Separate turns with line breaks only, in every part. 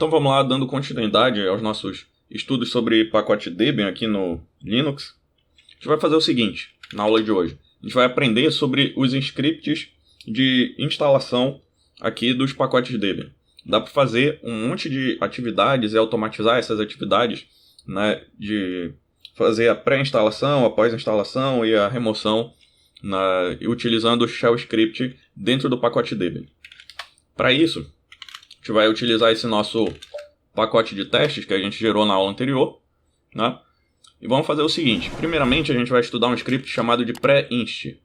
Então vamos lá, dando continuidade aos nossos estudos sobre pacote Debian aqui no Linux. A gente vai fazer o seguinte, na aula de hoje. A gente vai aprender sobre os scripts de instalação aqui dos pacotes Debian. Dá para fazer um monte de atividades e automatizar essas atividades, né, de fazer a pré-instalação, a pós-instalação e a remoção utilizando o shell script dentro do pacote Debian. Para isso, a gente vai utilizar esse nosso pacote de testes que a gente gerou na aula anterior, né? E vamos fazer o seguinte. Primeiramente, a gente vai estudar um script chamado de pré-inst.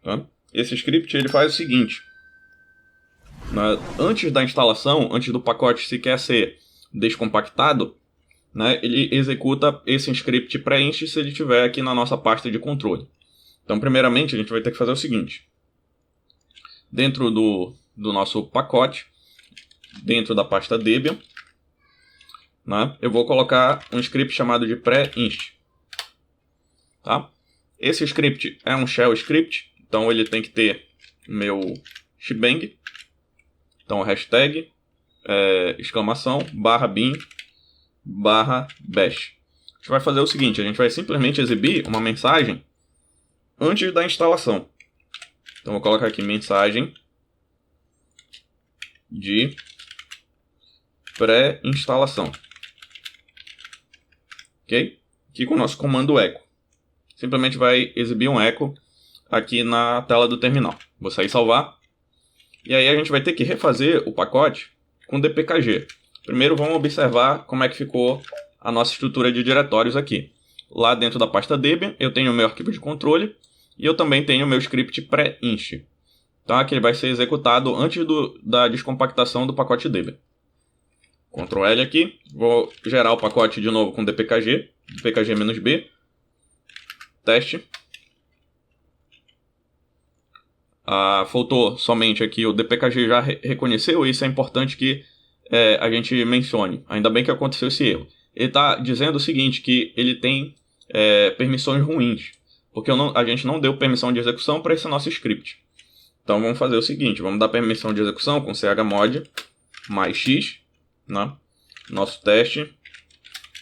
Tá? Esse script ele faz o seguinte. Antes da instalação, antes do pacote sequer ser descompactado, né, ele executa esse script pré-inst se ele estiver aqui na nossa pasta de controle. Então, primeiramente, a gente vai ter que fazer o seguinte. Dentro do nosso pacote, dentro da pasta Debian, né, eu vou colocar um script chamado de pré-inst. Tá? Esse script é um shell script, então ele tem que ter meu shebang. Então, hashtag, exclamação, _bin, /bash. A gente vai fazer o seguinte, a gente vai simplesmente exibir uma mensagem antes da instalação. Então, vou colocar aqui mensagem de pré-instalação. Ok? Aqui com o nosso comando echo. Simplesmente vai exibir um echo aqui na tela do terminal. Vou sair e salvar. E aí a gente vai ter que refazer o pacote com dpkg. Primeiro vamos observar como é que ficou a nossa estrutura de diretórios aqui. Lá dentro da pasta Debian eu tenho o meu arquivo de controle e eu também tenho o meu script pré-inst. Então aqui ele vai ser executado antes da descompactação do pacote Debian. Ctrl L aqui, vou gerar o pacote de novo com dpkg, dpkg-b, teste. Faltou somente aqui o dpkg já reconheceu, e isso é importante que a gente mencione. Ainda bem que aconteceu esse erro. Ele está dizendo o seguinte, que ele tem permissões ruins, porque a gente não deu permissão de execução para esse nosso script. Então vamos fazer o seguinte, vamos dar permissão de execução com chmod mais x, né? Nosso teste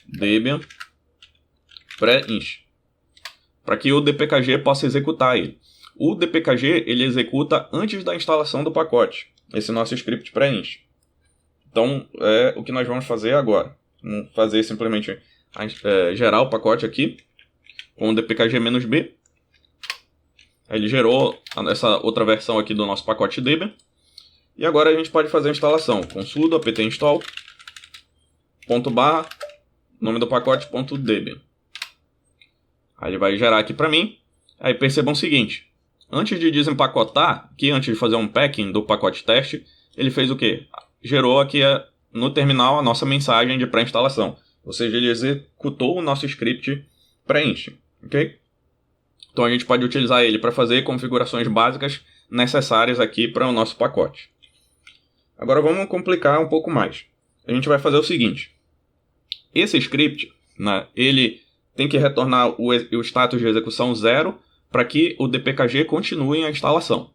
Debian pré-inst, para que o dpkg possa executar ele. O dpkg ele executa antes da instalação do pacote, esse nosso script pré-inst. Então é o que nós vamos fazer agora. Vamos fazer simplesmente gerar o pacote aqui com o dpkg-b. Ele gerou essa outra versão aqui do nosso pacote Debian. E agora a gente pode fazer a instalação com sudo apt install nome do pacote .debian. Aí ele vai gerar aqui para mim. Aí percebam o seguinte. Antes de desempacotar, antes de fazer um packing do pacote teste, ele fez o quê? Gerou aqui no terminal a nossa mensagem de pré-instalação. Ou seja, ele executou o nosso script pré-inst. Ok? Então a gente pode utilizar ele para fazer configurações básicas necessárias aqui para o nosso pacote. Agora vamos complicar um pouco mais. A gente vai fazer o seguinte. Esse script, né, ele tem que retornar o status de execução 0 para que o dpkg continue a instalação.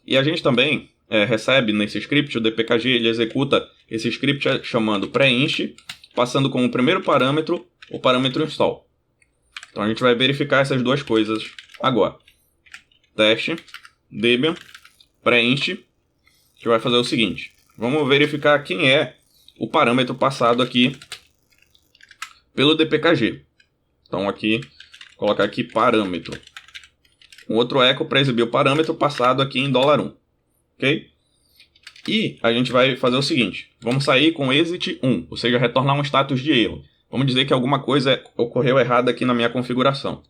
E a gente também recebe nesse script, o dpkg ele executa esse script chamando pré-inst, passando como primeiro parâmetro o parâmetro install. Então a gente vai verificar essas duas coisas agora. Teste Debian pré-inst. A gente vai fazer o seguinte. Vamos verificar quem é o parâmetro passado aqui pelo dpkg. Então aqui, colocar aqui parâmetro. Um outro echo para exibir o parâmetro passado aqui em $1. Ok? E a gente vai fazer o seguinte. Vamos sair com exit 1, ou seja, retornar um status de erro. Vamos dizer que alguma coisa ocorreu errada aqui na minha configuração.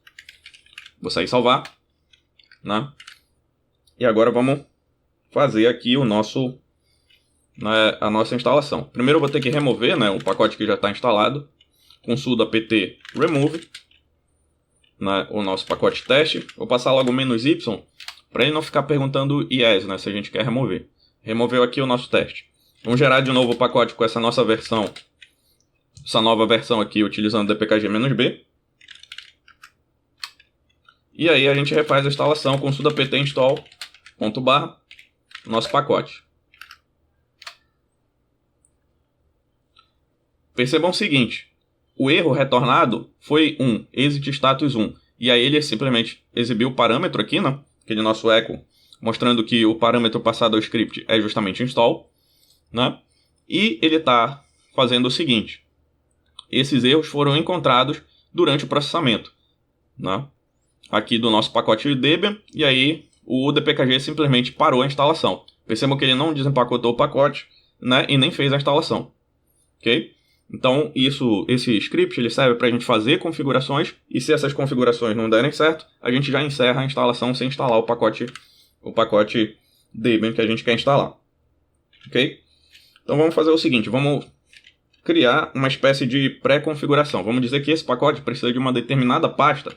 Vou sair e salvar. Né? E agora vamos fazer aqui a nossa instalação. Primeiro eu vou ter que remover, né, o pacote que já está instalado. Com sudo apt remove, né, o nosso pacote teste. Vou passar logo "-y", para ele não ficar perguntando yes, né, se a gente quer remover. Removeu aqui o nosso teste. Vamos gerar de novo o pacote com essa nova versão aqui, utilizando dpkg-b. E aí a gente refaz a instalação com sudo apt install /, nosso pacote. Percebam o seguinte, o erro retornado foi 1, exit status 1. E aí ele simplesmente exibiu o parâmetro aqui, né? Aquele nosso echo, mostrando que o parâmetro passado ao script é justamente install, né? E ele está fazendo o seguinte, esses erros foram encontrados durante o processamento, né? Aqui do nosso pacote Debian, e aí o dpkg simplesmente parou a instalação. Percebam que ele não desempacotou o pacote, né? E nem fez a instalação, ok? Então, esse script ele serve para a gente fazer configurações, e se essas configurações não derem certo, a gente já encerra a instalação sem instalar o pacote Debian que a gente quer instalar. Ok? Então vamos fazer o seguinte, vamos criar uma espécie de pré-configuração. Vamos dizer que esse pacote precisa de uma determinada pasta,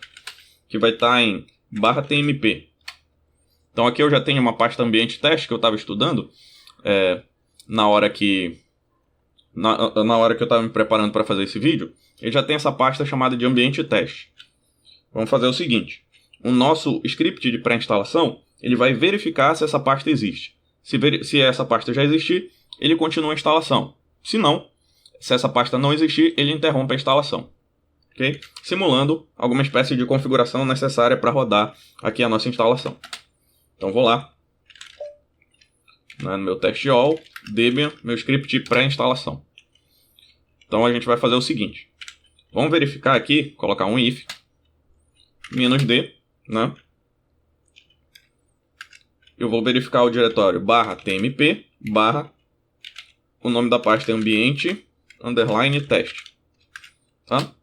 que vai estar em /tmp. Então aqui eu já tenho uma pasta ambiente teste que eu estava estudando, na hora que eu estava me preparando para fazer esse vídeo. Ele já tem essa pasta chamada de ambiente teste. Vamos fazer o seguinte, o nosso script de pré-instalação, ele vai verificar se essa pasta existe. Se essa pasta já existir, ele continua a instalação. Se não, se essa pasta não existir, ele interrompe a instalação. Okay? Simulando alguma espécie de configuração necessária para rodar aqui a nossa instalação. Então vou lá, no meu test all, Debian, meu script pré-instalação. Então a gente vai fazer o seguinte, vamos verificar aqui, colocar um if, -d, né? Eu vou verificar o diretório /tmp, o nome da pasta é ambiente, _teste. Tá?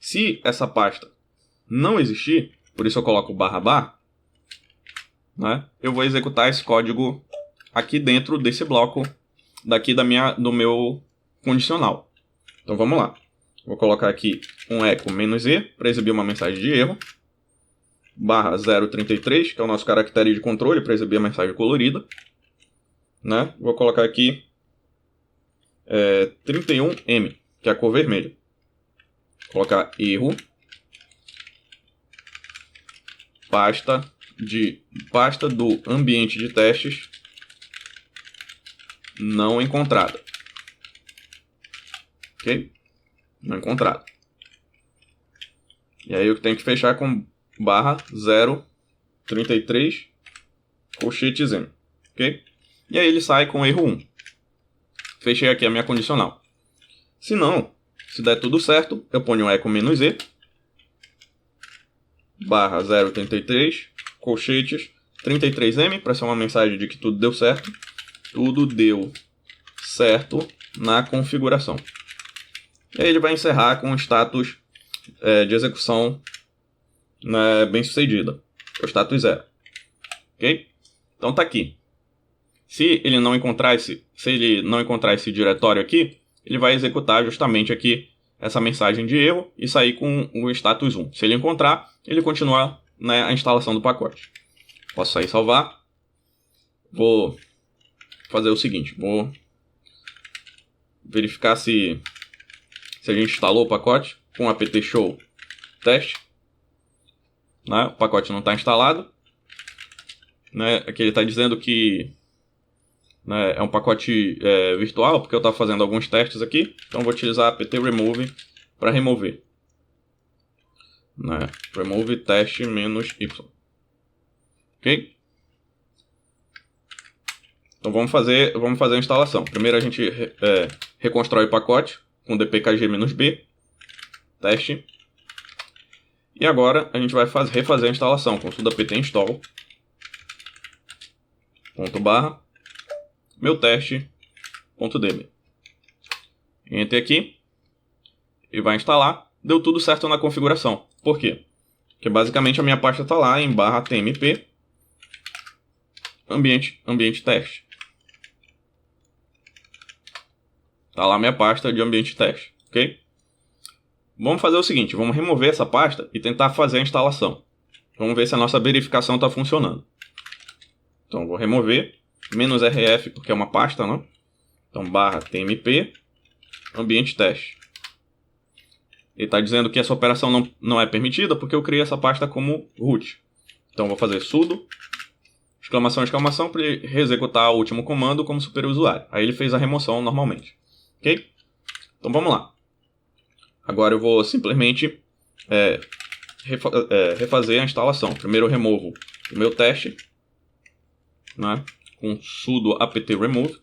Se essa pasta não existir, por isso eu coloco /, né? Eu vou executar esse código aqui dentro desse bloco, daqui do meu condicional. Então vamos lá. Vou colocar aqui um echo -e para exibir uma mensagem de erro. /033, que é o nosso caractere de controle para exibir a mensagem colorida. Né? Vou colocar aqui 31M, que é a cor vermelha. Vou colocar erro. Pasta do ambiente de testes não encontrada. Ok? Não encontrado. E aí eu tenho que fechar com /033 colchetes M. Ok? E aí ele sai com erro 1. Fechei aqui a minha condicional. Se não, se der tudo certo, eu ponho um echo -e /033 colchetes 33M para ser uma mensagem de que tudo deu certo. Tudo deu certo na configuração. E aí ele vai encerrar com o status de execução bem sucedida. O status 0. Ok? Então tá aqui. Se ele não encontrar esse diretório aqui, ele vai executar justamente aqui essa mensagem de erro e sair com o status 1. Se ele encontrar, ele continua a instalação do pacote. Posso sair e salvar. Vou fazer o seguinte, vou verificar se a gente instalou o pacote com apt show teste. Né? O pacote não está instalado. Né? Aqui ele está dizendo que é um pacote virtual, porque eu estava fazendo alguns testes aqui. Então vou utilizar apt remove para remover. Remove teste -y. Ok? Então vamos fazer a instalação. Primeiro a gente reconstrói o pacote com dpkg-b, teste. E agora a gente vai refazer a instalação com sudo apt install meu teste.db. Entre aqui e vai instalar. Deu tudo certo na configuração. Por quê? Porque basicamente a minha pasta está lá em /tmp ambiente teste. Está lá a minha pasta de ambiente teste. Ok? Vamos fazer o seguinte, vamos remover essa pasta e tentar fazer a instalação. Vamos ver se a nossa verificação está funcionando. Então vou remover -rf porque é uma pasta, não? Então /tmp ambiente teste. Ele está dizendo que essa operação não é permitida porque eu criei essa pasta como root. Então vou fazer sudo exclamação para ele executar o último comando como superusuário. Aí ele fez a remoção normalmente. ok? Então vamos lá. Agora eu vou simplesmente refazer a instalação. Primeiro eu removo o meu teste, né, com sudo apt remove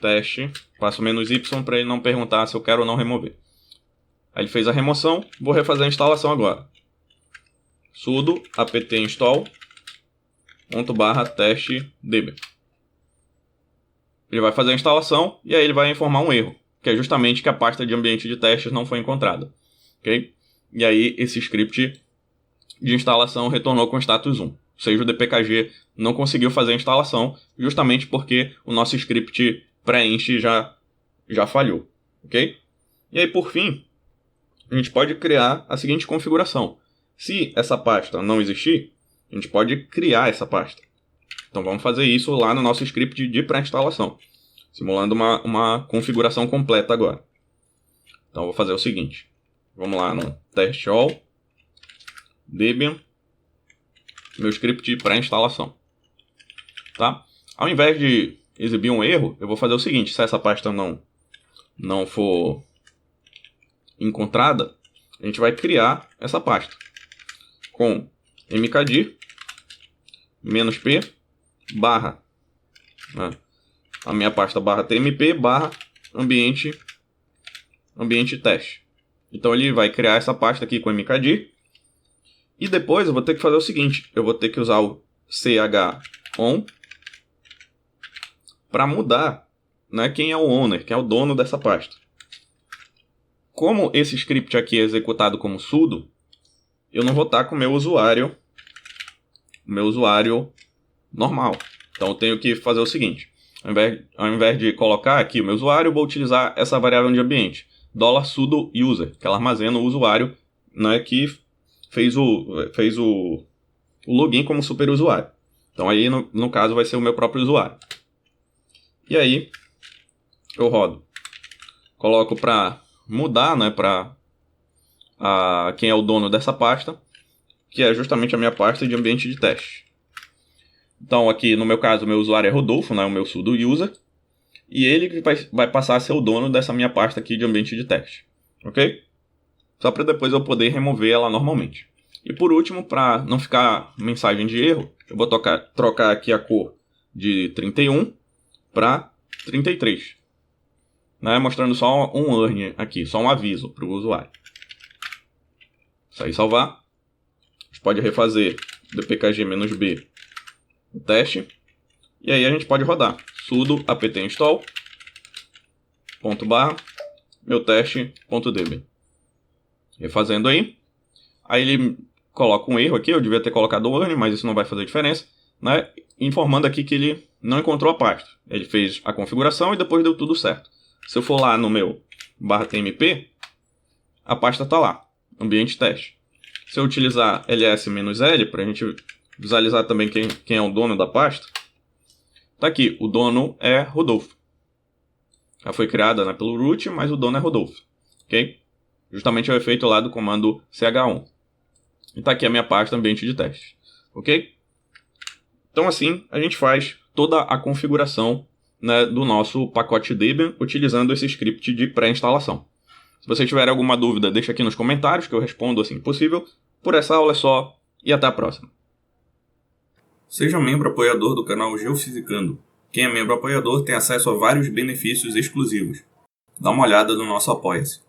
teste, passo -y para ele não perguntar se eu quero ou não remover. Aí ele fez a remoção, vou refazer a instalação agora. Sudo apt install /test db. Ele vai fazer a instalação e aí ele vai informar um erro, que é justamente que a pasta de ambiente de testes não foi encontrada. Ok? E aí esse script de instalação retornou com status 1. Ou seja, o dpkg não conseguiu fazer a instalação justamente porque o nosso script preenche já falhou. Ok? E aí, por fim, a gente pode criar a seguinte configuração. Se essa pasta não existir, a gente pode criar essa pasta. Então vamos fazer isso lá no nosso script de pré-instalação, simulando uma configuração completa agora. Então vou fazer o seguinte. Vamos lá no test all debian, meu script de pré-instalação. Tá? Ao invés de exibir um erro, eu vou fazer o seguinte. Se essa pasta não for encontrada, a gente vai criar essa pasta com mkdir -p barra, né, a minha pasta barra tmp barra ambiente teste. Então ele vai criar essa pasta aqui com mkdir. E depois eu vou ter que fazer o seguinte. Eu vou ter que usar o chon para mudar, né, quem é o owner, quem é o dono dessa pasta. Como esse script aqui é executado como sudo, eu não vou estar com o meu usuário normal. Então eu tenho que fazer o seguinte. Ao invés de colocar aqui o meu usuário, eu vou utilizar essa variável de ambiente, $sudo user, que ela armazena o usuário, né, que fez o login como superusuário. Então aí, no caso, vai ser o meu próprio usuário. E aí, eu rodo. Coloco para mudar, né, para quem é o dono dessa pasta, que é justamente a minha pasta de ambiente de teste. Então aqui, no meu caso, o meu usuário é Rodolfo, né, o meu sudo user, e ele vai passar a ser o dono dessa minha pasta aqui de ambiente de teste. Ok? Só para depois eu poder remover ela normalmente. E por último, para não ficar mensagem de erro, eu vou trocar aqui a cor de 31 para 33. Né? Mostrando só um warning aqui, só um aviso para o usuário. Isso aí, salvar. A gente pode refazer dpkg-b o teste. E aí a gente pode rodar. Sudo apt install meu teste.db. Refazendo aí. Aí ele coloca um erro aqui. Eu devia ter colocado o warning, mas isso não vai fazer diferença. Né? Informando aqui que ele não encontrou a pasta. Ele fez a configuração e depois deu tudo certo. Se eu for lá no meu /tmp, a pasta está lá. Ambiente teste. Se eu utilizar ls-l para a gente visualizar também quem é o dono da pasta, tá aqui. O dono é Rodolfo. Ela foi criada, né, pelo root, mas o dono é Rodolfo. Ok? Justamente é o efeito lá do comando chon. E tá aqui a minha pasta ambiente de teste. Ok? Então assim a gente faz toda a configuração, né, do nosso pacote Debian utilizando esse script de pré-instalação. Se você tiver alguma dúvida, deixa aqui nos comentários que eu respondo assim que possível. Por essa aula é só e até a próxima. Seja membro apoiador do canal Geofisicando. Quem é membro apoiador tem acesso a vários benefícios exclusivos. Dá uma olhada no nosso Apoia-se.